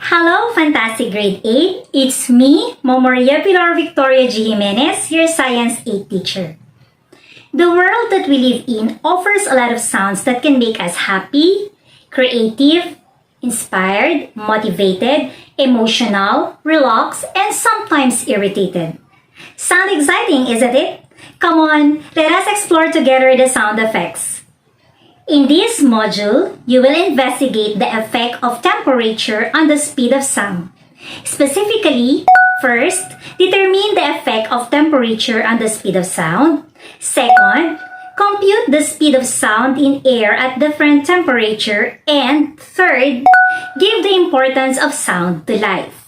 Hello, Fantastic Grade 8! It's me, Momoria Pilar Victoria G. Jimenez, your Science 8 teacher. The world that we live in offers a lot of sounds that can make us happy, creative, inspired, motivated, emotional, relaxed, and sometimes irritated. Sound exciting, isn't it? Come on, let us explore together the sound effects. In this module, you will investigate the effect of temperature on the speed of sound. Specifically, first, determine the effect of temperature on the speed of sound. Second, compute the speed of sound in air at different temperature. And third, give the importance of sound to life.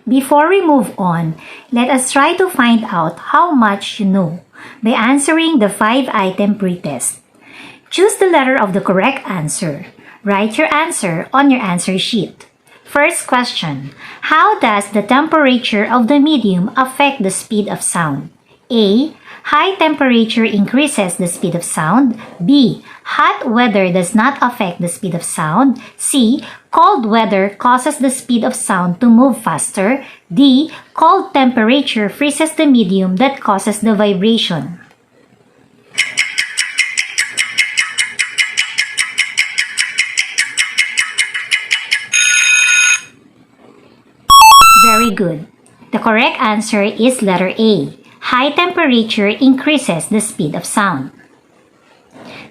Before we move on, let us try to find out how much you know by answering the 5-item pretest. Choose the letter of the correct answer. Write your answer on your answer sheet. First question, how does the temperature of the medium affect the speed of sound? A. High temperature increases the speed of sound. B. Hot weather does not affect the speed of sound. C. Cold weather causes the speed of sound to move faster. D. Cold temperature freezes the medium that causes the vibration. Very good. The correct answer is letter A. High temperature increases the speed of sound.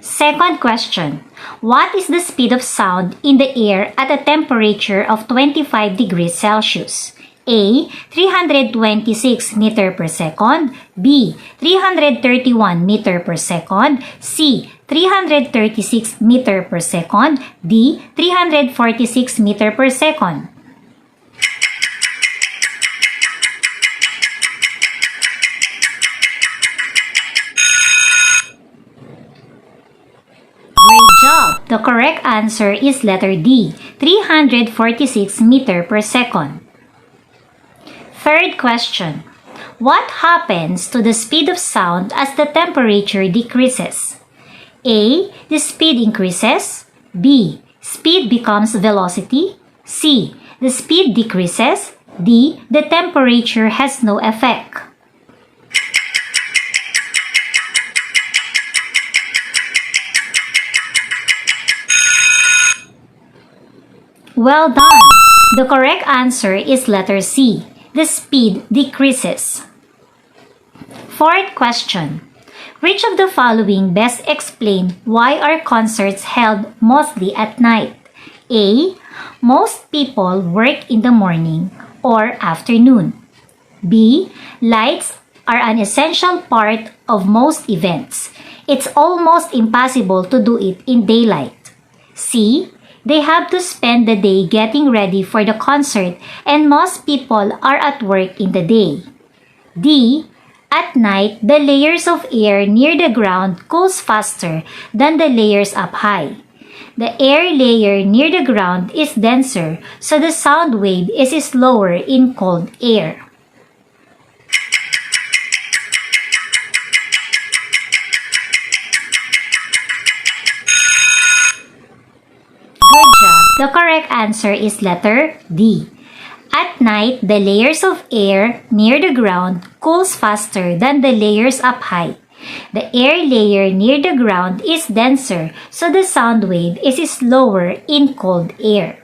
Second question. What is the speed of sound in the air at a temperature of 25 degrees Celsius? A. 326 meter per second. B. 331 meter per second. C. 336 meter per second. D. 346 meter per second. The correct answer is letter D, 346 meter per second. Third question. What happens to the speed of sound as the temperature decreases? A. The speed increases. B. Speed becomes velocity. C. The speed decreases. D. The temperature has no effect. Well done! The correct answer is letter C. The speed decreases. Fourth question. Which of the following best explain why are concerts held mostly at night? A. Most people work in the morning or afternoon. B. Lights are an essential part of most events. It's almost impossible to do it in daylight. C. They have to spend the day getting ready for the concert and most people are at work in the day. D. At night, the layers of air near the ground cools faster than the layers up high. The air layer near the ground is denser, so the sound wave is slower in cold air. The correct answer is letter D. At night, the layers of air near the ground cools faster than the layers up high. The air layer near the ground is denser, so the sound wave is slower in cold air.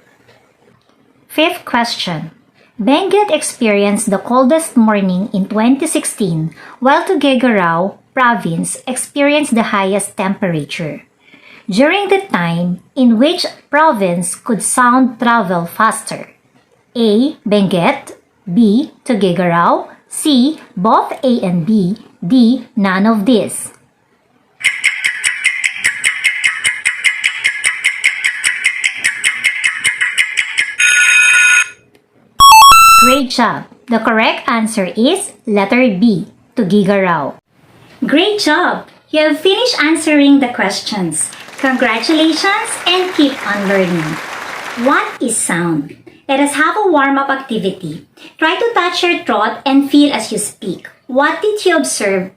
Fifth question. Benguet experienced the coldest morning in 2016, while Tuguegarao province experienced the highest temperature. During the time in which province could sound travel faster? A. Benguet. B. Tuguegarao. C. Both A and B. D. None of this. Great job! The correct answer is letter B. Tuguegarao. Great job! You have finished answering the questions. Congratulations and keep on learning. What is sound? Let us have a warm-up activity. Try to touch your throat and feel as you speak. What did you observe?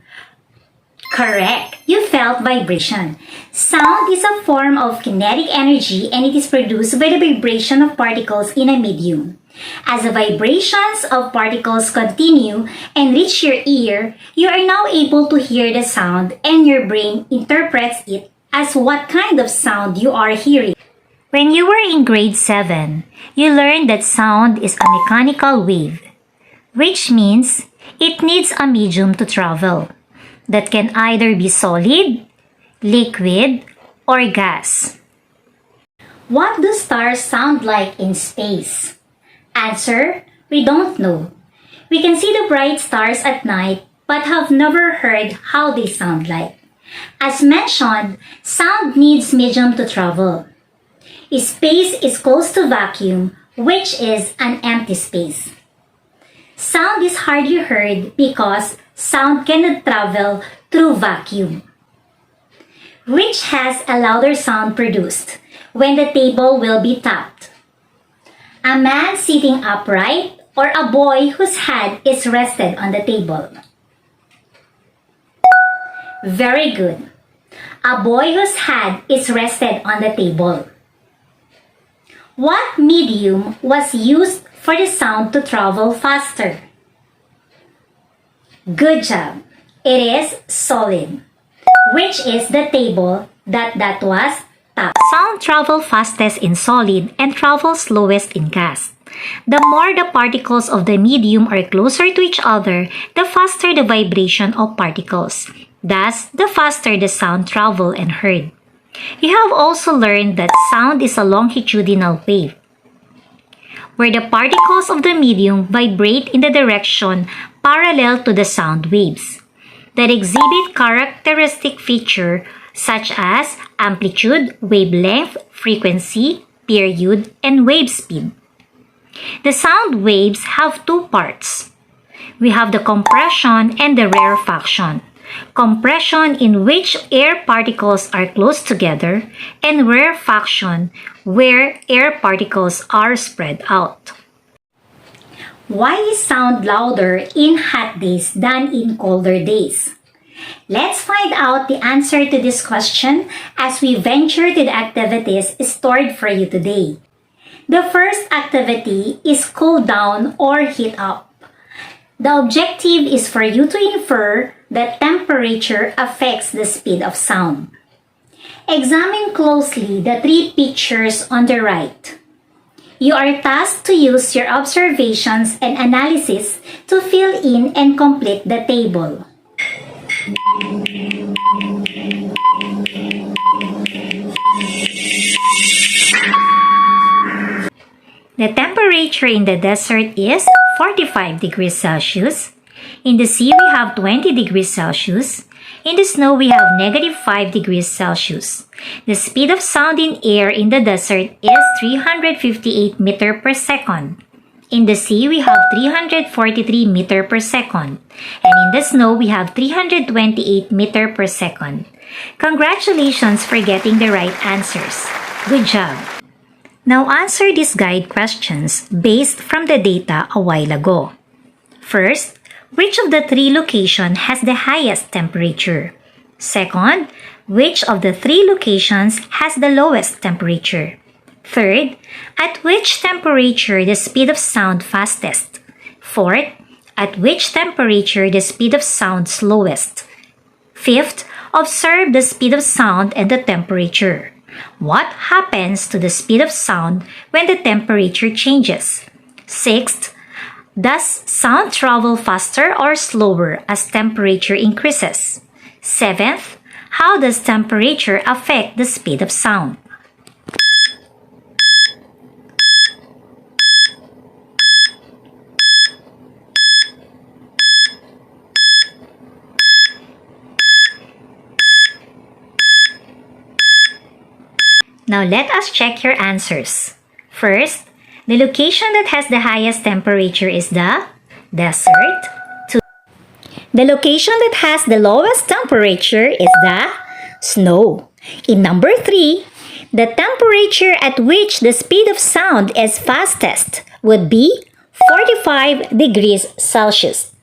Correct. You felt vibration. Sound is a form of kinetic energy and it is produced by the vibration of particles in a medium. As the vibrations of particles continue and reach your ear, you are now able to hear the sound and your brain interprets it as what kind of sound you are hearing. When you were in grade 7, you learned that sound is a mechanical wave, which means it needs a medium to travel that can either be solid, liquid, or gas. What do stars sound like in space? Answer: we don't know. We can see the bright stars at night but have never heard how they sound like. As mentioned, sound needs medium to travel. Space is close to vacuum, which is an empty space. Sound is hardly heard because sound cannot travel through vacuum, which has a louder sound produced when the table will be tapped. A man sitting upright or a boy whose head is rested on the table. Very good. A boy whose head is rested on the table. What medium was used for the sound to travel faster? Good job. It is solid, which is the table that was tapped. Sound travels fastest in solid and travels slowest in gas. The more the particles of the medium are closer to each other, the faster the vibration of particles. Thus, the faster the sound traveled and heard. You have also learned that sound is a longitudinal wave, where the particles of the medium vibrate in the direction parallel to the sound waves that exhibit characteristic features such as amplitude, wavelength, frequency, period, and wave speed. The sound waves have two parts. We have the compression and the rarefaction. Compression, in which air particles are close together, and rarefaction, where air particles are spread out. Why is sound louder in hot days than in colder days? Let's find out the answer to this question as we venture to the activities stored for you today. The first activity is cool down or heat up. The objective is for you to infer that temperature affects the speed of sound. Examine closely the three pictures on the right. You are tasked to use your observations and analysis to fill in and complete the table. The temperature in the desert is 45 degrees Celsius. In the sea, we have 20 degrees Celsius. In the snow, we have -5 degrees Celsius. The speed of sound in air in the desert is 358 meters per second. In the sea, we have 343 meters per second. And in the snow, we have 328 meters per second. Congratulations for getting the right answers. Good job. Now answer these guide questions based from the data a while ago. First, which of the three locations has the highest temperature? Second, which of the three locations has the lowest temperature? Third, at which temperature the speed of sound fastest? Fourth, at which temperature the speed of sound slowest? Fifth, observe the speed of sound and the temperature. What happens to the speed of sound when the temperature changes? Sixth, does sound travel faster or slower as temperature increases? Seventh, how does temperature affect the speed of sound? Now let us check your answers. First, the location that has the highest temperature is the desert. The location that has the lowest temperature is the snow. In number 3, the temperature at which the speed of sound is fastest would be 45 degrees Celsius.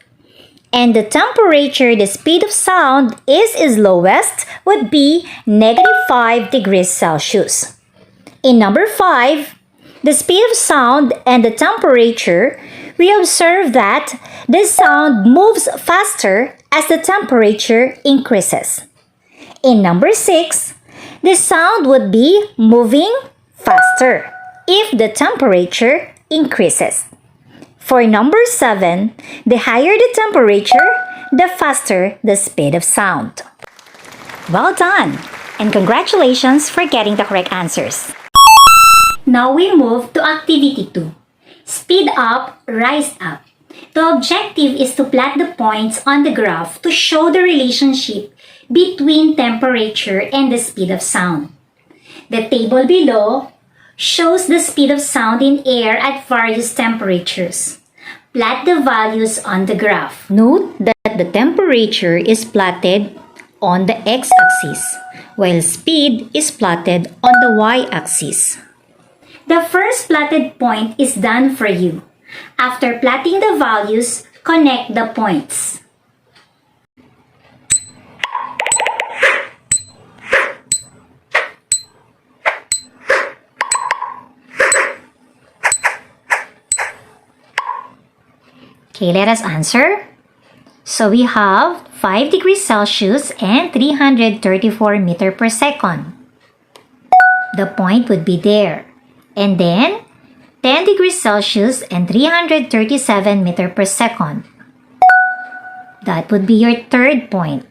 And the temperature the speed of sound is lowest would be -5 degrees Celsius. In number 5, the speed of sound and the temperature, we observe that the sound moves faster as the temperature increases. In number 6, the sound would be moving faster if the temperature increases. For number 7, the higher the temperature, the faster the speed of sound. Well done! And congratulations for getting the correct answers. Now we move to activity 2. Speed up, rise up. The objective is to plot the points on the graph to show the relationship between temperature and the speed of sound. The table below shows the speed of sound in air at various temperatures. Plot the values on the graph. Note that the temperature is plotted on the x-axis, while speed is plotted on the y-axis. The first plotted point is done for you. After plotting the values, connect the points. Okay, let us answer. So we have 5 degrees Celsius and 334 meter per second. The point would be there. And then 10 degrees Celsius and 337 meter per second. That would be your third point.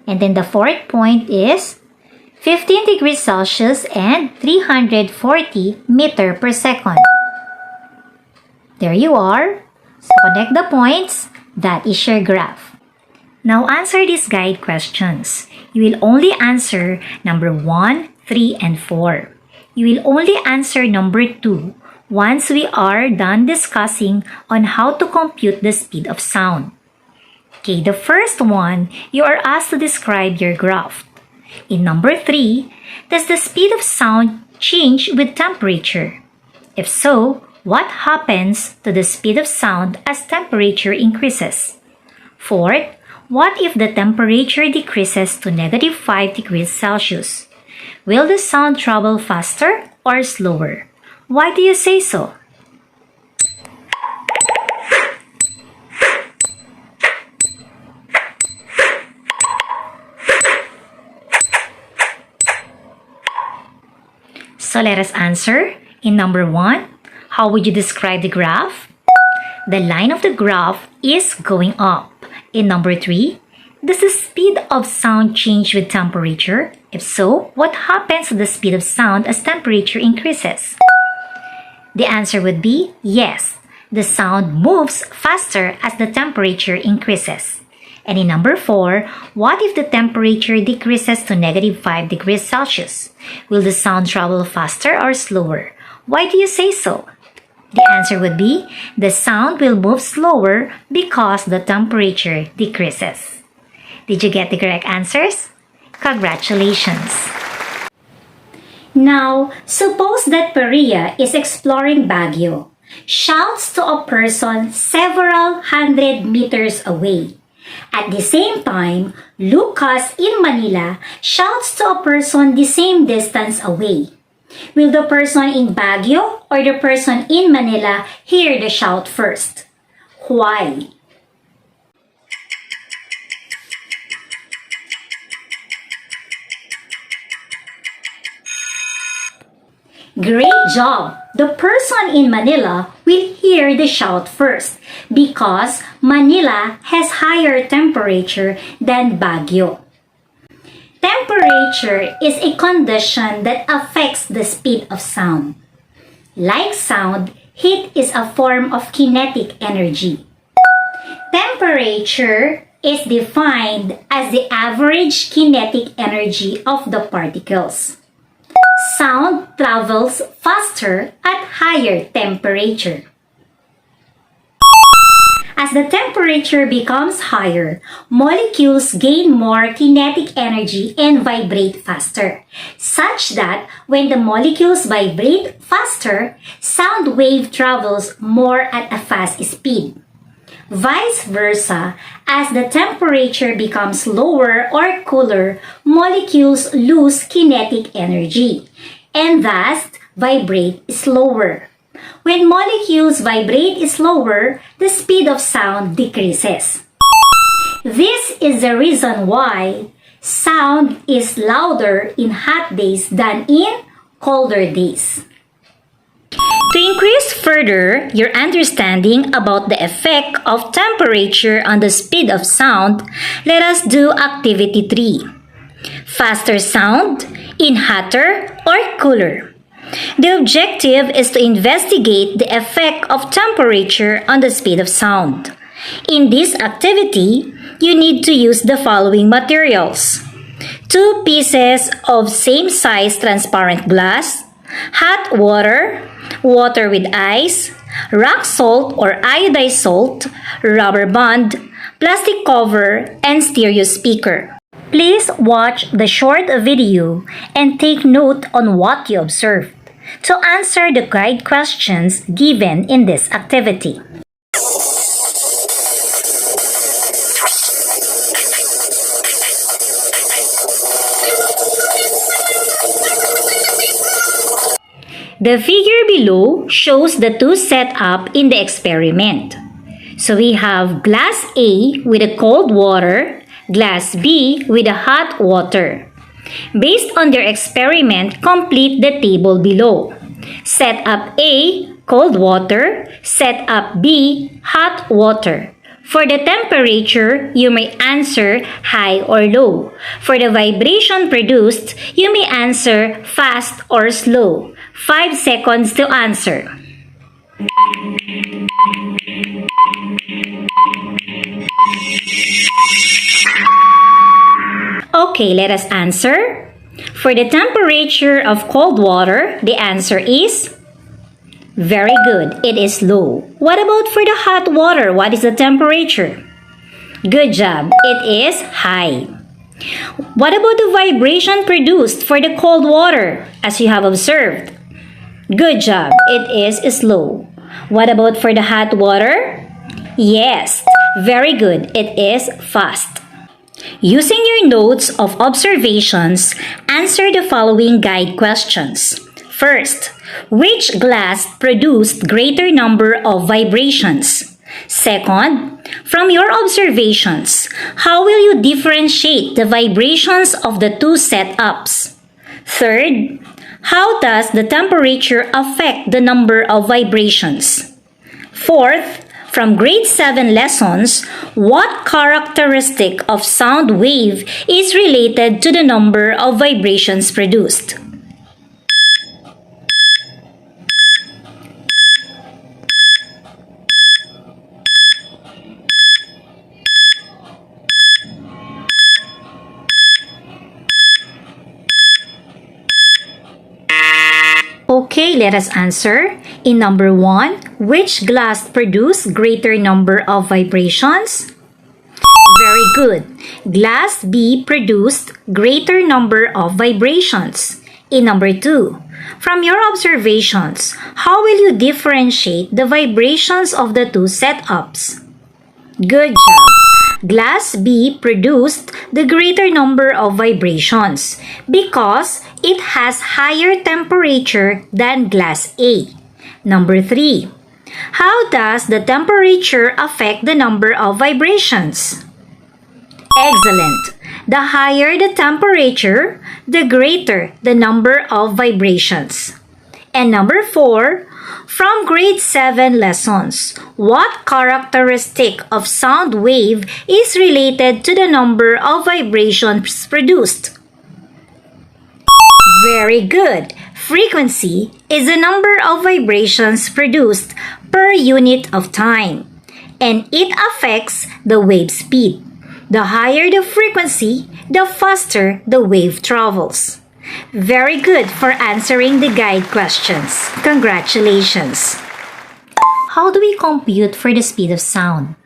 And then the fourth point is 15 degrees Celsius and 340 meter per second. There you are. So connect the points. That is your graph. Now answer these guide questions. You will only answer number 1, 3, and 4. You will only answer number 2 once we are done discussing on how to compute the speed of sound. Okay, the first one, you are asked to describe your graph. In number 3, does the speed of sound change with temperature? If so, what happens to the speed of sound as temperature increases? Fourth, what if the temperature decreases to -5 degrees Celsius? Will the sound travel faster or slower? Why do you say so? So let us answer. In number 1, how would you describe the graph? The line of the graph is going up. In number 3, does the speed of sound change with temperature? If so, what happens to the speed of sound as temperature increases? The answer would be yes. The sound moves faster as the temperature increases. And in number 4, what if the temperature decreases to -5 degrees Celsius? Will the sound travel faster or slower? Why do you say so? The answer would be the sound will move slower because the temperature decreases. Did you get the correct answers? Congratulations! Now, suppose that Maria is exploring Baguio, shouts to a person several hundred meters away. At the same time, Lucas in Manila shouts to a person the same distance away. Will the person in Baguio or the person in Manila hear the shout first? Why? Great job! The person in Manila will hear the shout first because Manila has higher temperature than Baguio. Temperature is a condition that affects the speed of sound. Like sound, heat is a form of kinetic energy. Temperature is defined as the average kinetic energy of the particles. Sound travels faster at higher temperature. As the temperature becomes higher, molecules gain more kinetic energy and vibrate faster, such that when the molecules vibrate faster, sound wave travels more at a fast speed. Vice versa, as the temperature becomes lower or cooler, molecules lose kinetic energy and thus vibrate slower. When molecules vibrate slower, the speed of sound decreases. This is the reason why sound is louder in hot days than in colder days. To increase further your understanding about the effect of temperature on the speed of sound, let us do activity 3. Faster sound in hotter or cooler. The objective is to investigate the effect of temperature on the speed of sound. In this activity, you need to use the following materials: 2 pieces of same size transparent glass, hot water, water with ice, rock salt or iodized salt, rubber band, plastic cover, and stereo speaker. Please watch the short video and take note on what you observed to answer the guide questions given in this activity. The figure below shows the two setup in the experiment. So we have glass A with a cold water, glass B with a hot water. Based on their experiment, complete the table below. Setup A, cold water. Setup B, hot water. For the temperature, you may answer high or low. For the vibration produced, you may answer fast or slow. 5 seconds to answer. Okay, let us answer. For the temperature of cold water, the answer is very good. It is low. What about for the hot water? What is the temperature? Good job. It is high. What about the vibration produced for the cold water, as you have observed? Good job. It is slow. What about for the hot water? Yes. Very good. It is fast. Using your notes of observations, answer the following guide questions. First, which glass produced greater number of vibrations? Second, from your observations, how will you differentiate the vibrations of the two setups? Third, how does the temperature affect the number of vibrations? Fourth, from grade 7 lessons, what characteristic of sound wave is related to the number of vibrations produced? Okay, let us answer. In number 1, which glass produced greater number of vibrations? Very good. Glass B produced greater number of vibrations. In number 2, from your observations, how will you differentiate the vibrations of the two setups? Good job. Glass B produced the greater number of vibrations because it has higher temperature than glass A. Number 3. How does the temperature affect the number of vibrations? Excellent. The higher the temperature, the greater the number of vibrations. And number 4, from grade 7 lessons, what characteristic of sound wave is related to the number of vibrations produced? Very good. Frequency is the number of vibrations produced per unit of time, and it affects the wave speed. The higher the frequency, the faster the wave travels. Very good for answering the guide questions. Congratulations! How do we compute for the speed of sound?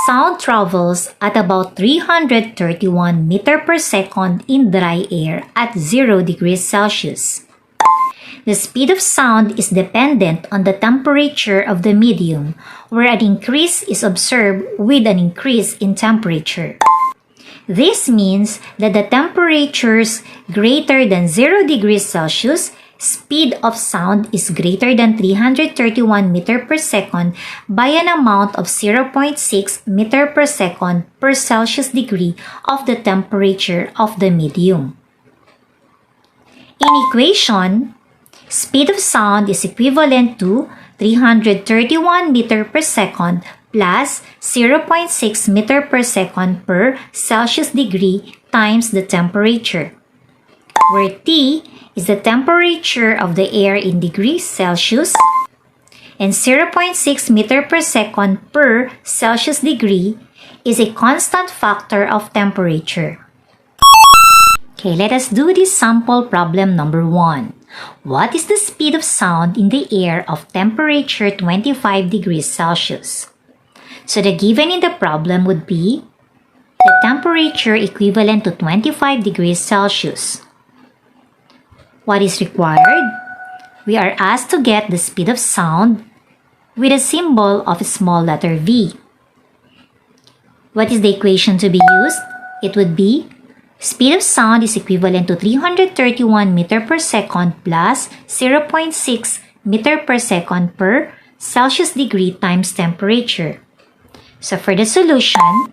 Sound travels at about 331 meters per second in dry air at 0 degrees Celsius. The speed of sound is dependent on the temperature of the medium, where an increase is observed with an increase in temperature. This means that the temperatures greater than 0 degrees Celsius, speed of sound is greater than 331 meter per second by an amount of 0.6 meter per second per Celsius degree of the temperature of the medium. In equation, speed of sound is equivalent to 331 meter per second plus 0.6 meter per second per Celsius degree times the temperature, where T is the temperature of the air in degrees Celsius and 0.6 meter per second per Celsius degree is a constant factor of temperature. Okay, let us do this sample problem number 1. What is the speed of sound in the air of temperature 25 degrees Celsius? So the given in the problem would be the temperature equivalent to 25 degrees Celsius. What is required? We are asked to get the speed of sound with a symbol of a small letter v. What is the equation to be used? It would be speed of sound is equivalent to 331 meter per second plus 0.6 meter per second per Celsius degree times temperature. So for the solution,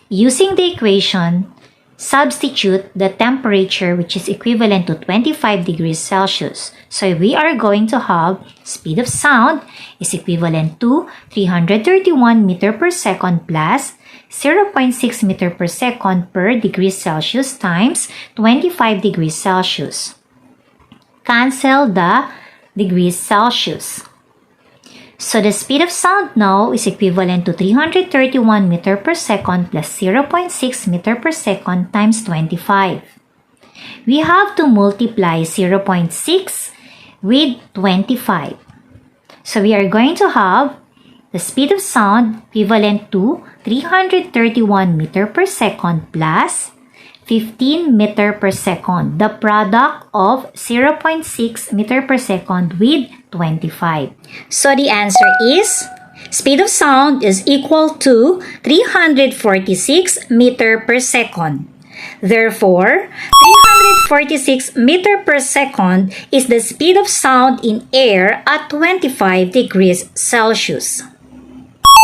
using the equation, substitute the temperature which is equivalent to 25 degrees Celsius. So we are going to have speed of sound is equivalent to 331 meter per second plus 0.6 meter per second per degree Celsius times 25 degrees Celsius. Cancel the degrees Celsius. So the speed of sound now is equivalent to 331 meter per second plus 0.6 meter per second times 25. We have to multiply 0.6 with 25. So we are going to have the speed of sound equivalent to 331 meter per second plus 15 meter per second, the product of 0.6 meter per second with 25. So the answer is speed of sound is equal to 346 meter per second. Therefore, 346 meter per second is the speed of sound in air at 25 degrees Celsius.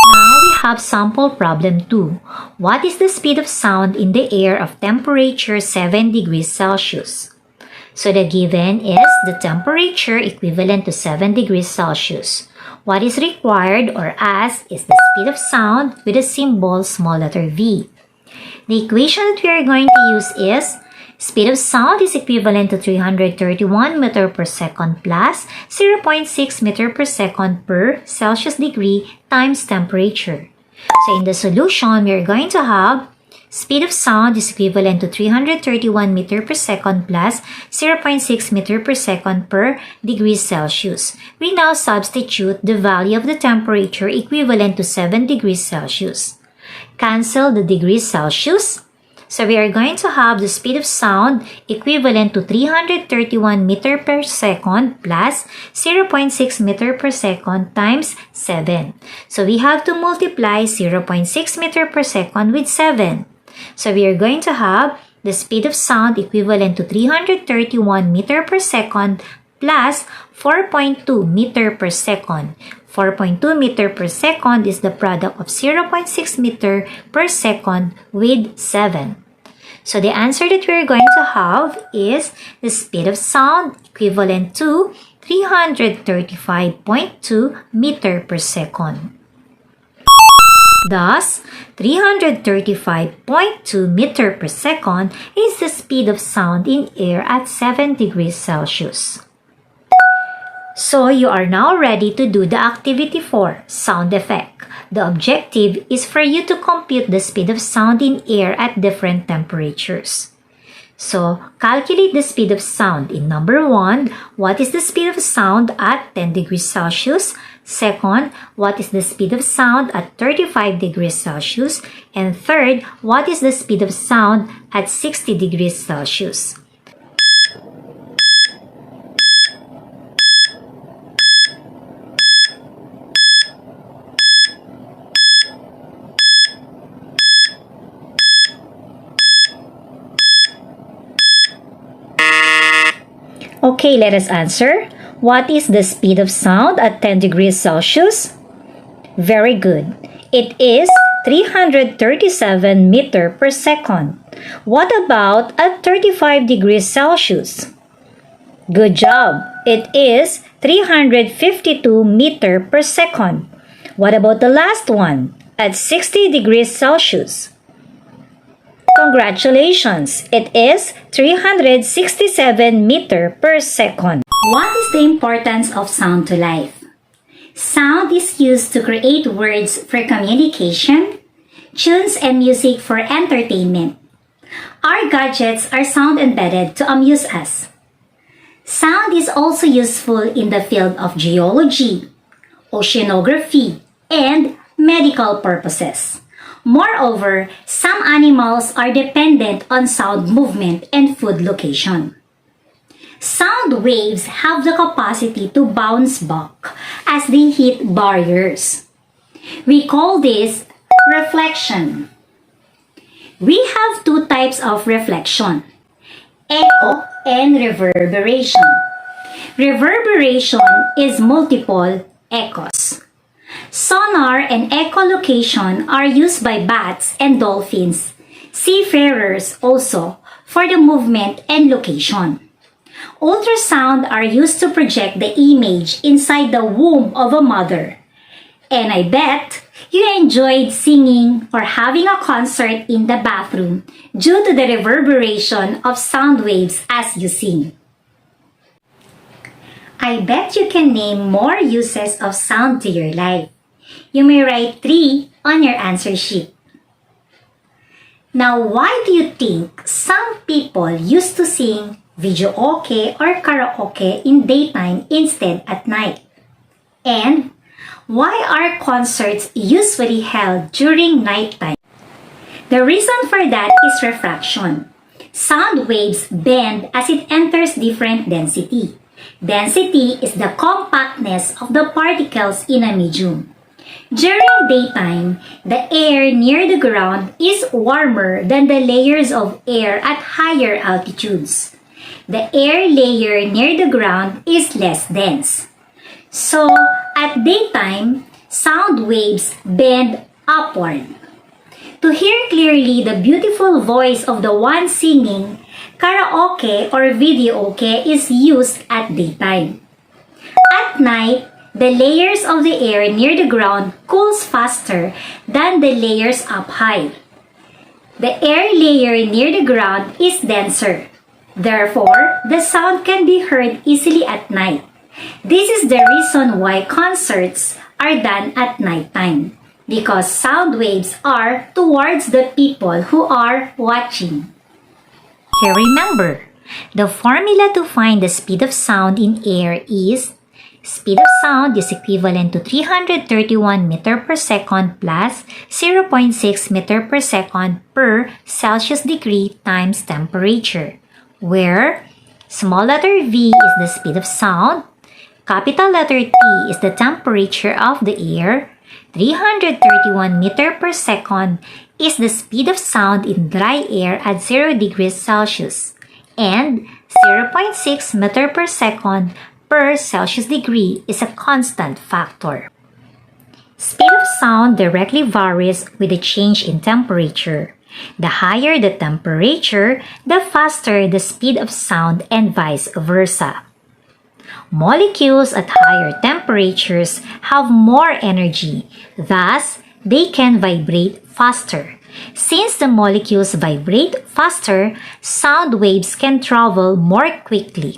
Now we have sample problem 2. What is the speed of sound in the air of temperature 7 degrees Celsius? So the given is the temperature equivalent to 7 degrees Celsius. What is required or asked is the speed of sound with the symbol small letter v. The equation that we are going to use is speed of sound is equivalent to 331 meter per second plus 0.6 meter per second per Celsius degree times temperature. So in the solution, we are going to have speed of sound is equivalent to 331 meter per second plus 0.6 meter per second per degree Celsius. We now substitute the value of the temperature equivalent to 7 degrees Celsius. Cancel the degrees Celsius. So we are going to have the speed of sound equivalent to 331 meter per second plus 0.6 meter per second times 7. So we have to multiply 0.6 meter per second with 7. So we are going to have the speed of sound equivalent to 331 meter per second plus 4.2 meter per second. 4.2 meter per second is the product of 0.6 meter per second with 7. So the answer that we are going to have is the speed of sound equivalent to 335.2 meter per second. Thus, 335.2 meter per second is the speed of sound in air at 7 degrees Celsius. So you are now ready to do the activity 4, sound effect. The objective is for you to compute the speed of sound in air at different temperatures. So, calculate the speed of sound. In number 1, what is the speed of sound at 10 degrees Celsius? Second, what is the speed of sound at 35 degrees Celsius? And third, what is the speed of sound at 60 degrees Celsius? Okay, let us answer. What is the speed of sound at 10 degrees Celsius? Very good. It is 337 meter per second. What about at 35 degrees Celsius? Good job. It is 352 meter per second. What about the last one? At 60 degrees Celsius? Congratulations! It is 367 meter per second. What is the importance of sound to life? Sound is used to create words for communication, tunes and music for entertainment. Our gadgets are sound embedded to amuse us. Sound is also useful in the field of geology, oceanography, and medical purposes. Moreover, some animals are dependent on sound movement and food location. Sound waves have the capacity to bounce back as they hit barriers. We call this reflection. We have two types of reflection, echo and reverberation. Reverberation is multiple echoes. Sonar and echolocation are used by bats and dolphins, seafarers also, for the movement and location. Ultrasound are used to project the image inside the womb of a mother. And I bet you enjoyed singing or having a concert in the bathroom due to the reverberation of sound waves as you sing. I bet you can name more uses of sound to your life. You may write 3 on your answer sheet. Now, why do you think some people used to sing videoke or karaoke in daytime instead at night? And why are concerts usually held during nighttime? The reason for that is refraction. Sound waves bend as it enters different density. Density is the compactness of the particles in a medium. During daytime, the air near the ground is warmer than the layers of air at higher altitudes. The air layer near the ground is less dense. So, at daytime, sound waves bend upward. To hear clearly the beautiful voice of the one singing, karaoke or videoke is used at daytime. At night, the layers of the air near the ground cools faster than the layers up high. The air layer near the ground is denser. Therefore, the sound can be heard easily at night. This is the reason why concerts are done at nighttime, because sound waves are towards the people who are watching. Here, remember, the formula to find the speed of sound in air is speed of sound is equivalent to 331 meter per second plus 0.6 meter per second per Celsius degree times temperature, where small letter V is the speed of sound, capital letter T is the temperature of the air, 331 meter per second is the speed of sound in dry air at 0 degrees Celsius, and 0.6 meter per second per Celsius degree is a constant factor. Speed of sound directly varies with the change in temperature. The higher the temperature, the faster the speed of sound and vice versa. Molecules at higher temperatures have more energy, thus they can vibrate faster. Since the molecules vibrate faster, sound waves can travel more quickly.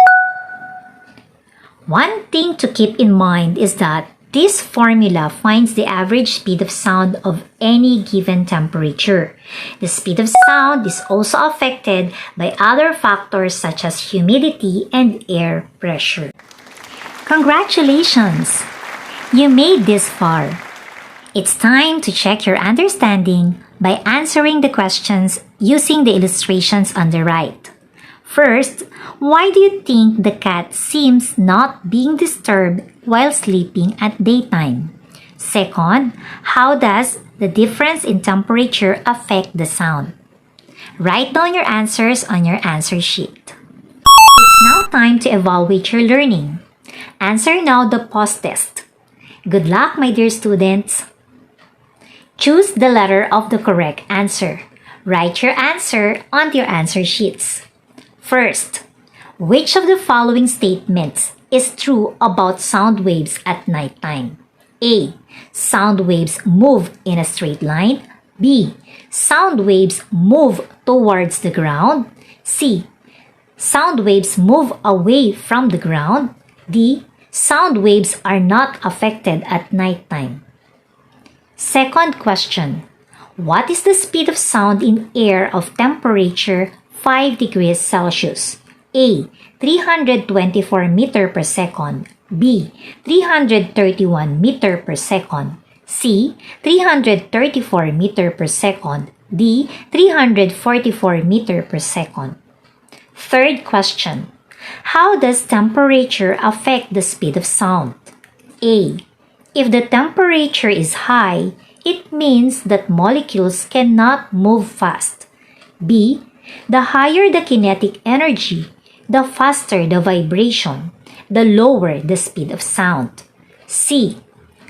One thing to keep in mind is that this formula finds the average speed of sound of any given temperature. The speed of sound is also affected by other factors such as humidity and air pressure. Congratulations! You made this far. It's time to check your understanding by answering the questions using the illustrations on the right. First, why do you think the cat seems not being disturbed while sleeping at daytime? Second, how does the difference in temperature affect the sound? Write down your answers on your answer sheet. It's now now time to evaluate your learning. Answer now the pause test. Good luck, my dear students. Choose the letter of the correct answer. Write your answer on your answer sheets. First, which of the following statements is true about sound waves at nighttime? A. Sound waves move in a straight line. B. Sound waves move towards the ground. C. Sound waves move away from the ground. D. Sound waves are not affected at nighttime. Second question. What is the speed of sound in air of temperature 5 degrees Celsius? A. 324 meter per second. B. 331 meter per second. C. 334 meter per second. D. 344 meter per second. Third question. How does temperature affect the speed of sound? A. If the temperature is high, it means that molecules cannot move fast. B. The higher the kinetic energy, the faster the vibration, the lower the speed of sound. C.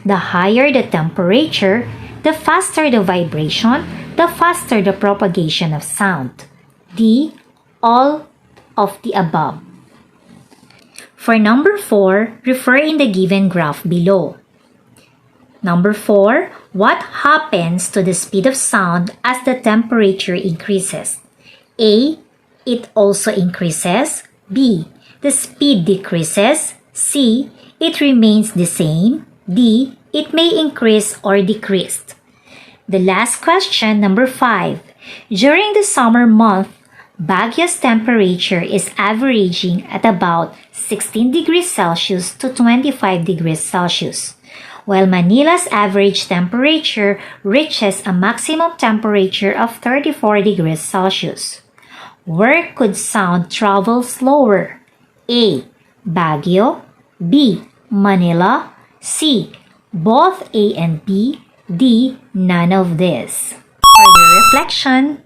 The higher the temperature, the faster the vibration, the faster the propagation of sound. D. All of the above. For number 4, refer in the given graph below. Number 4, what happens to the speed of sound as the temperature increases? A. It also increases. B. The speed decreases. C. It remains the same. D. It may increase or decrease. The last question, number 5. During the summer month, Baguio's temperature is averaging at about 16 degrees Celsius to 25 degrees Celsius, while Manila's average temperature reaches a maximum temperature of 34 degrees Celsius. Where could sound travel slower? A. Baguio. B. Manila. C. Both A and B. D. None of this. For your reflection,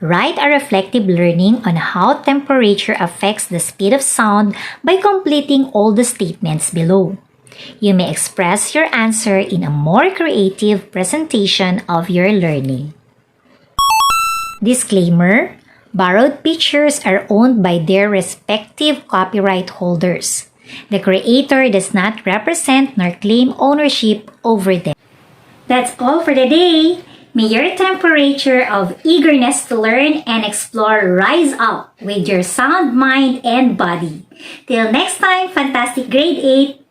write a reflective learning on how temperature affects the speed of sound by completing all the statements below. You may express your answer in a more creative presentation of your learning. Disclaimer: borrowed pictures are owned by their respective copyright holders. The creator does not represent nor claim ownership over them. That's all for today. May your temperature of eagerness to learn and explore rise up with your sound mind and body. Till next time, fantastic grade 8!